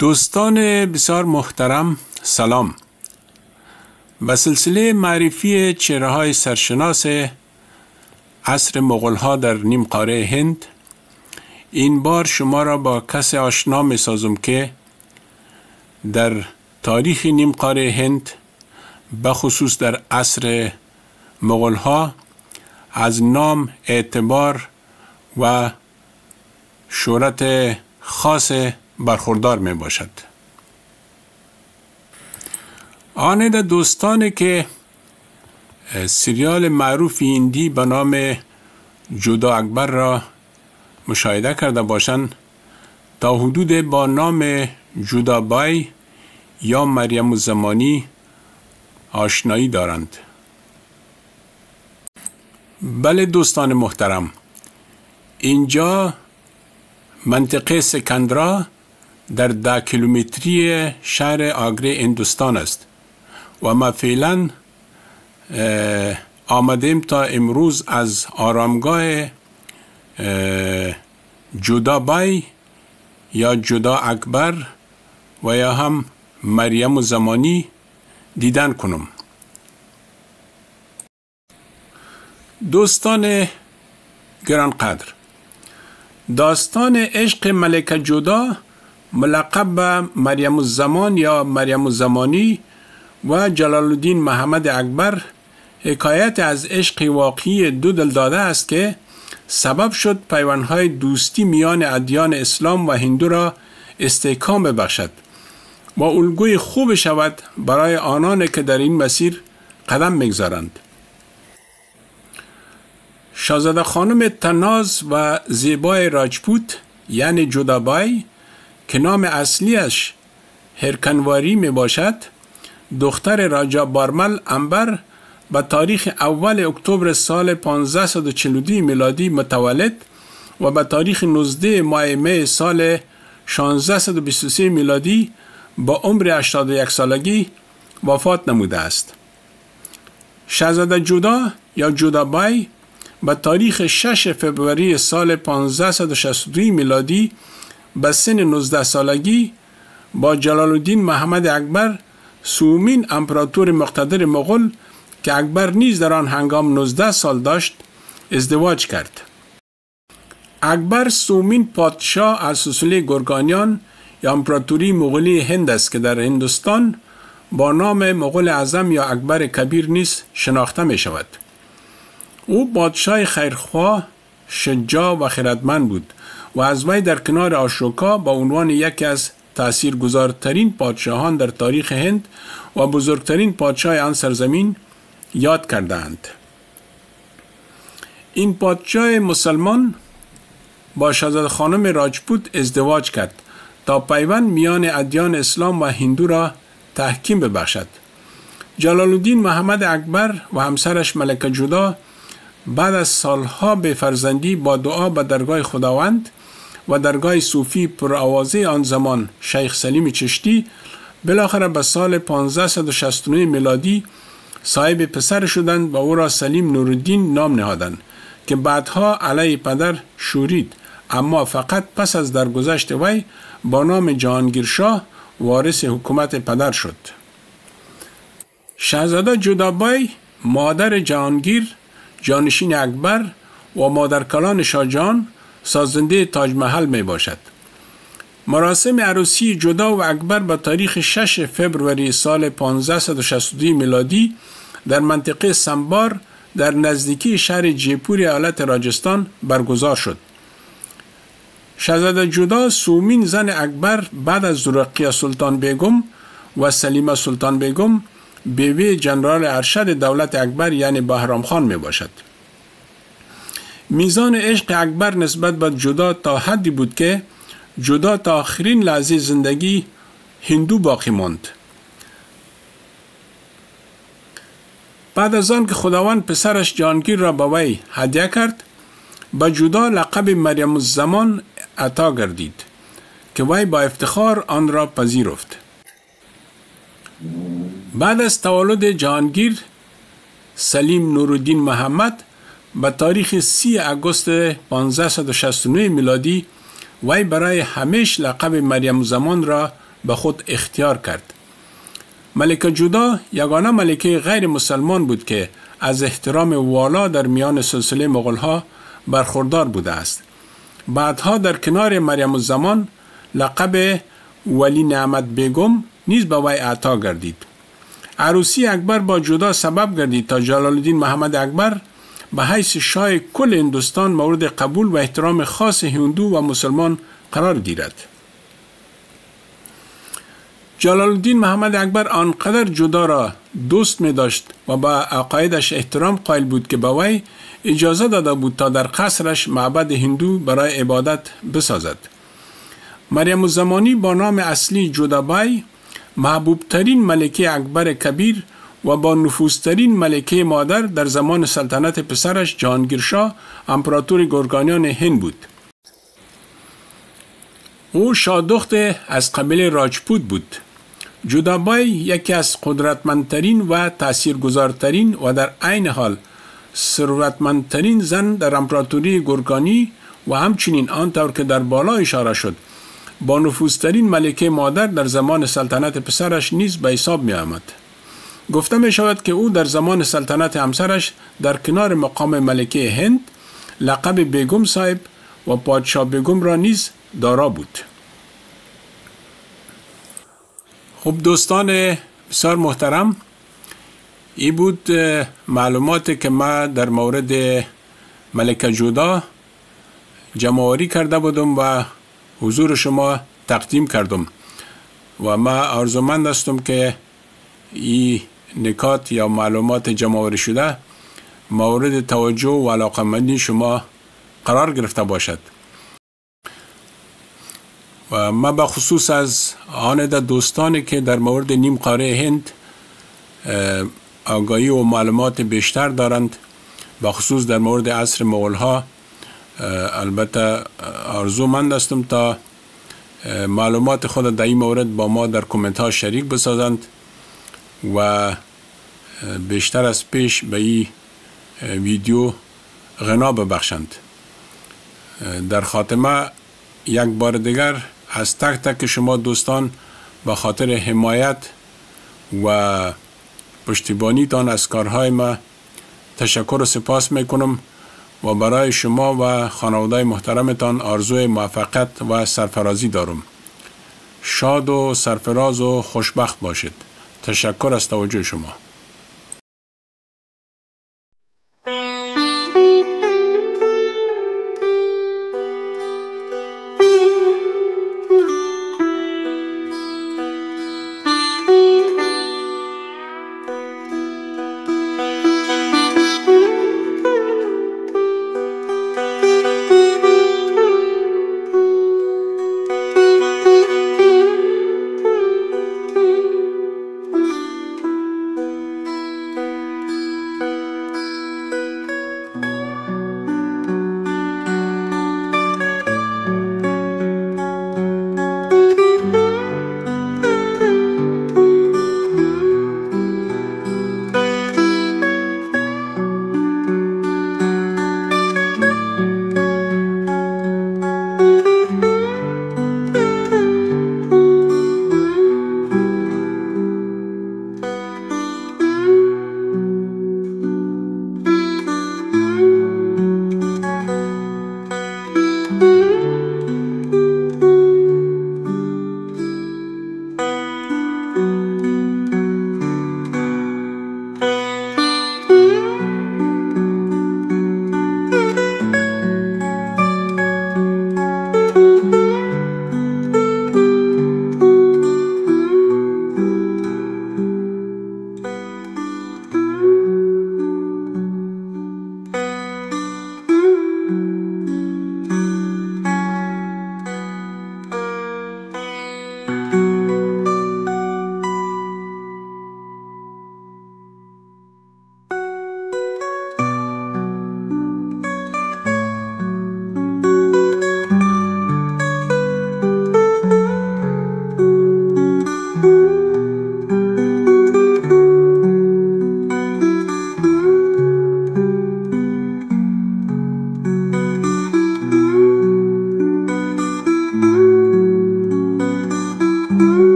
دوستان بسیار محترم، سلام. به سلسله معرفی چهره‌های سرشناس عصر مغول‌ها در نیم قاره هند، این بار شما را با کسی آشنا می سازم که در تاریخ نیم قاره هند، بخصوص در عصر مغول‌ها، از نام، اعتبار و شهرت خاص برخوردار می باشد. آن دوستانی که سریال معروف هندی به نام جودا اکبر را مشاهده کرده باشند، تا حدود با نام جودابای یا مریم الزمانی آشنایی دارند. بله دوستان محترم، اینجا منطقه سکندرا در 10 کیلومتری شهر آگره هندوستان است و ما فعلا آمدیم تا امروز از آرامگاه جودابای یا جودا اکبر و یا هم مریم الزمانی دیدن کنم. دوستان گرانقدر، داستان عشق ملکه جودا ملقب به مریم الزمان یا مریم الزمانی و جلال الدین محمد اکبر حکایت از عشق واقعی دو دلداده است که سبب شد پیوندهای دوستی میان ادیان اسلام و هندو را استحکام ببخشد و الگوی خوب شود برای آنان که در این مسیر قدم میگذارند. شاهزاده خانم تناز و زیبای راجپوت یعنی جودابای که نام اصلیش هرکنواری می باشد، دختر راجا بارمل انبر به تاریخ اول اکتبر سال 1542 میلادی متولد و به تاریخ 19 ماه می سال 1623 میلادی با عمر 81 سالگی وفات نموده است. شاهزاده جودا یا جودابای به تاریخ 6 فوریه سال 1562 میلادی به سن 19 سالگی با جلال الدین محمد اکبر سومین امپراتور مقتدر مغول که اکبر نیز در آن هنگام 19 سال داشت ازدواج کرد. اکبر سومین پادشاه از سلسله گرگانیان یا امپراتوری مغولی هند است که در هندوستان با نام مغول اعظم یا اکبر کبیر نیز شناخته می شود. او پادشاه خیرخواه، شجاع و خردمند بود و از وی در کنار اشوکا با عنوان یکی از تاثیرگذارترین پادشاهان در تاریخ هند و بزرگترین پادشاه آن سرزمین یاد کردند. این پادشاه مسلمان با شاهزاده خانم راجپوت ازدواج کرد تا پیوند میان ادیان اسلام و هندو را تحکیم ببخشد. جلال الدین محمد اکبر و همسرش ملکه جودا بعد از سالها به فرزندی با دعا به درگاه خداوند و درگاه صوفی پرآوازه آن زمان شیخ سلیم چشتی بالاخره به سال 1569 میلادی صاحب پسر شدند و او را سلیم نورالدین نام نهادند که بعدها علیه پدر شورید، اما فقط پس از درگذشت وی با نام جهانگیرشاه وارث حکومت پدر شد. شاهزاده جودابای مادر جهانگیر، جانشین اکبر و مادرکلان شاهجهان سازنده تاج محل می باشد. مراسم عروسی جودا و اکبر به تاریخ 6 فوریه سال 1562 میلادی در منطقه سنبار در نزدیکی شهر جیپور ایالت راجستان برگزار شد. شاهزاده جودا سومین زن اکبر بعد از رقیه سلطان بیگم و سلیمه سلطان بیگم بیوی جنرال ارشد دولت اکبر یعنی بهرام خان می باشد. میزان عشق اکبر نسبت به جودا تا حدی بود که جودا تا آخرین لحظه زندگی هندو باقی ماند. بعد از آن که خداوند پسرش جهانگیر را به وی هدیه کرد، به جودا لقب مریم الزمان عطا گردید که وی با افتخار آن را پذیرفت. بعد از تولد جهانگیر، سلیم نورالدین محمد به تاریخ 30 آگوست 1569 میلادی وی برای همیشه لقب مریم الزمان را به خود اختیار کرد. ملکه جودا یگانه ملکه غیر مسلمان بود که از احترام والا در میان سلسله مغول‌ها برخوردار بوده است. بعدها در کنار مریم الزمان لقب ولی نعمت بیگم نیز به وی عطا گردید. عروسی اکبر با جودا سبب گردید تا جلال الدین محمد اکبر به حیث شاه کل هندوستان مورد قبول و احترام خاص هندو و مسلمان قرار گیرد. جلال الدین محمد اکبر آنقدر جودا را دوست می داشت و با عقایدش احترام قائل بود که به وی اجازه داده بود تا در قصرش معبد هندو برای عبادت بسازد. مریم الزمانی با نام اصلی جودابای محبوب ترین ملکه اکبر کبیر و با نفوذترین ملکه مادر در زمان سلطنت پسرش جهانگیرشاه امپراتور گورکانیان هند بود. او شاهدخت از قبیله راجپوت بود. جودابای یکی از قدرتمندترین و تاثیرگذارترین و در عین حال ثروتمندترین زن در امپراتوری گورکانی و همچنین آنطور که در بالا اشاره شد با نفوذترین ملکه مادر در زمان سلطنت پسرش نیز به حساب می آمد. گفته می شود که او در زمان سلطنت همسرش در کنار مقام ملکه هند لقب بیگم صاحب و پادشاه بیگم را نیز دارا بود. خب دوستان بسیار محترم، این بود معلوماتی که ما در مورد ملکه جودا جمع‌آوری کرده بودم و حضور شما تقدیم کردم و ما آرزومند هستم که این نکات یا معلومات جمع‌آوری شده مورد توجه و علاقه‌مندی شما قرار گرفته باشد. و ما به خصوص از آن دوستانی که در مورد نیم قاره هند آگاهی و معلومات بیشتر دارند، به خصوص در مورد عصر مغول‌ها، البته آرزومند هستم تا معلومات خود در این مورد با ما در کامنت ها شریک بسازند و بیشتر از پیش به این ویدیو غنا ببخشند. در خاتمه یک بار دیگر از تک تک شما دوستان به خاطر حمایت و پشتیبانیتان از کارهای ما تشکر و سپاس میکنم و برای شما و خانواده محترمتان آرزوی موفقیت و سرفرازی دارم. شاد و سرفراز و خوشبخت باشید. تشکر از توجه شما.